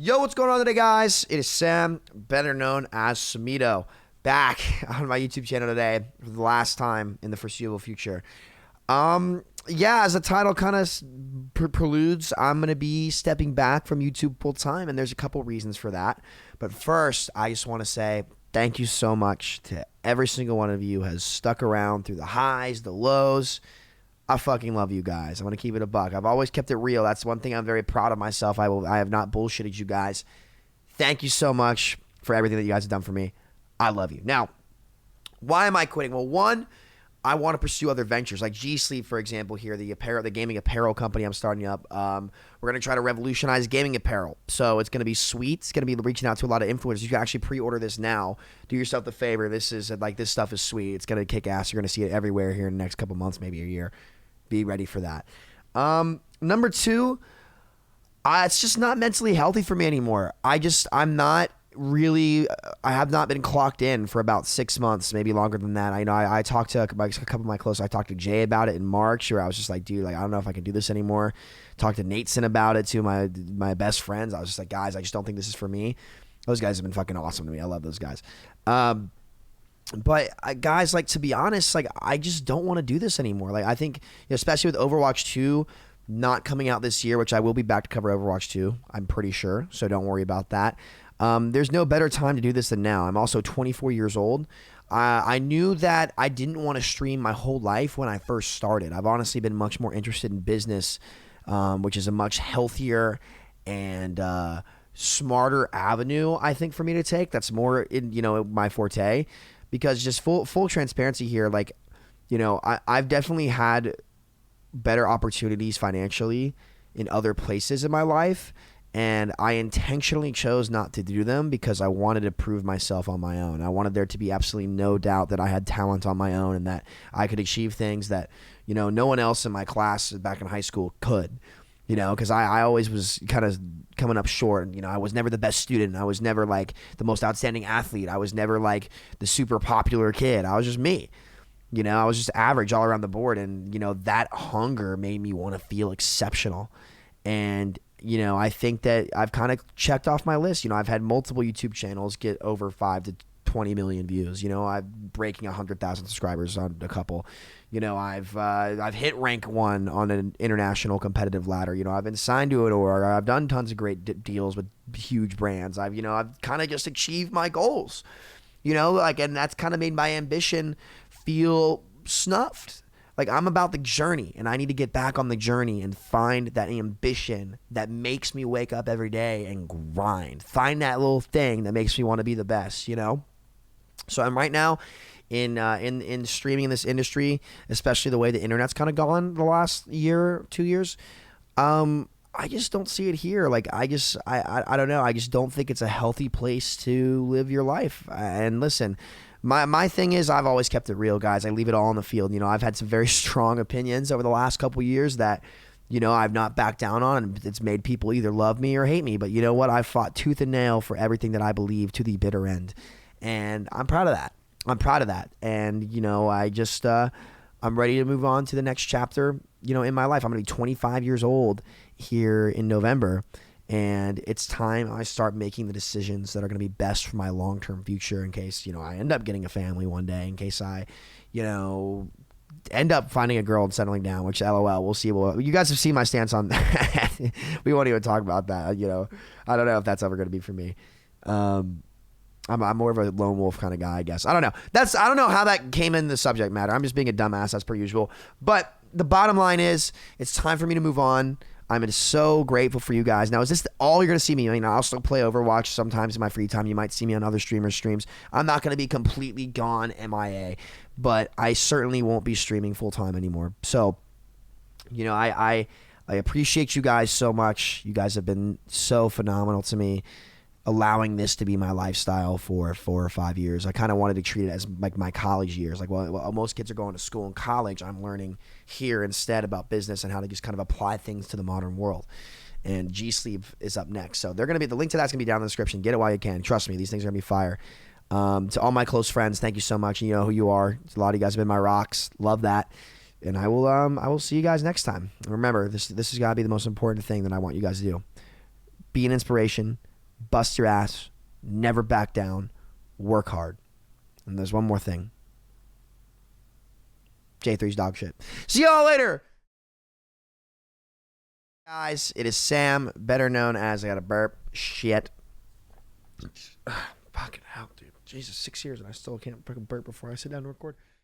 Yo, what's going on today, guys? It is Sam, better known as Samito, back on my YouTube channel today for the last time in the foreseeable future. Yeah, as the title kind of preludes, I'm going to be stepping back from YouTube full time, and there's a couple reasons for that. But first, I just want to say thank you so much to every single one of you who has stuck around through the highs, the lows. I fucking love you guys. I'm going to keep it a buck. I've always kept it real. That's one thing I'm very proud of myself. I have not bullshitted you guys. Thank you so much for everything that you guys have done for me. I love you. Now, why am I quitting? Well, one, I want to pursue other ventures like G Sleep, for example, here, the gaming apparel company I'm starting up. We're going to try to revolutionize gaming apparel. So it's going to be sweet. It's going to be reaching out to a lot of influencers. You can actually pre-order this now. Do yourself the favor. This stuff is sweet. It's going to kick ass. You're going to see it everywhere here in the next couple months, maybe a year. Be ready for that. Number two, it's just not mentally healthy for me anymore. I have not been clocked in for about 6 months, maybe longer than that. I talked to a couple of my close. I talked to Jay about it in March, where I was just like, dude, I don't know if I can do this anymore. Talked to Nateson about it too, my best friends. I was just like, guys, I just don't think this is for me. Those guys have been fucking awesome to me. I love those guys. But guys, to be honest, I just don't want to do this anymore. I think, especially with Overwatch 2 not coming out this year, which I will be back to cover Overwatch 2, I'm pretty sure, so don't worry about that. There's no better time to do this than now. I'm also 24 years old. I knew that I didn't want to stream my whole life when I first started. I've honestly been much more interested in business, which is a much healthier and smarter avenue, I think, for me to take. That's more in my forte. Because just full transparency here, I've definitely had better opportunities financially in other places in my life, and I intentionally chose not to do them because I wanted to prove myself on my own. I wanted there to be absolutely no doubt that I had talent on my own and that I could achieve things that, no one else in my class back in high school could. Because I always was kind of coming up short. I was never the best student. I was never the most outstanding athlete. I was never the super popular kid. I was just me. I was just average all around the board. And, that hunger made me want to feel exceptional. And, I think that I've kind of checked off my list. I've had multiple YouTube channels get over 5 to 20 million views. I'm breaking 100,000 subscribers on a couple. I've hit rank 1 on an international competitive ladder. I've been signed to an org. I've done tons of great deals with huge brands. I've kind of just achieved my goals. And that's kind of made my ambition feel snuffed. I'm about the journey, and I need to get back on the journey and find that ambition that makes me wake up every day and grind. Find that little thing that makes me want to be the best. So I'm right now in streaming in this industry, especially the way the internet's kind of gone the last year, 2 years. I just don't see it here. I don't know. I just don't think it's a healthy place to live your life. And listen, my thing is I've always kept it real, guys. I leave it all on the field. I've had some very strong opinions over the last couple years that, I've not backed down on, and it's made people either love me or hate me. But you know what? I've fought tooth and nail for everything that I believe to the bitter end. And I'm proud of that. And, I'm ready to move on to the next chapter, in my life. I'm going to be 25 years old here in November. And it's time I start making the decisions that are going to be best for my long-term future in case, I end up getting a family one day, in case I, end up finding a girl and settling down, which LOL, we'll see. Well, you guys have seen my stance on that. We won't even talk about that. I don't know if that's ever going to be for me. I'm more of a lone wolf kind of guy, I guess. I don't know. I don't know how that came in the subject matter. I'm just being a dumbass as per usual. But the bottom line is, it's time for me to move on. I'm so grateful for you guys. Now, is this all you're going to see me? I'll still play Overwatch sometimes in my free time. You might see me on other streamers' streams. I'm not going to be completely gone MIA, but I certainly won't be streaming full-time anymore. So, I appreciate you guys so much. You guys have been so phenomenal to me, allowing this to be my lifestyle for 4 or 5 years. I kind of wanted to treat it as my college years. Well, most kids are going to school and college. I'm learning here instead about business and how to just kind of apply things to the modern world. And G Sleep is up next. So they're going to be, the link to that's going to be down in the description. Get it while you can. Trust me, these things are going to be fire. To all my close friends, thank you so much. You know who you are. A lot of you guys have been my rocks. Love that. And I will see you guys next time. Remember, this has got to be the most important thing that I want you guys to do. Be an inspiration. bust your ass, never back down, work hard. And there's one more thing. J3's dog shit. See y'all later. Guys, it is Sam, better known as I got a burp. Shit. Fucking hell, dude. Jesus, 6 years and I still can't burp before I sit down to record.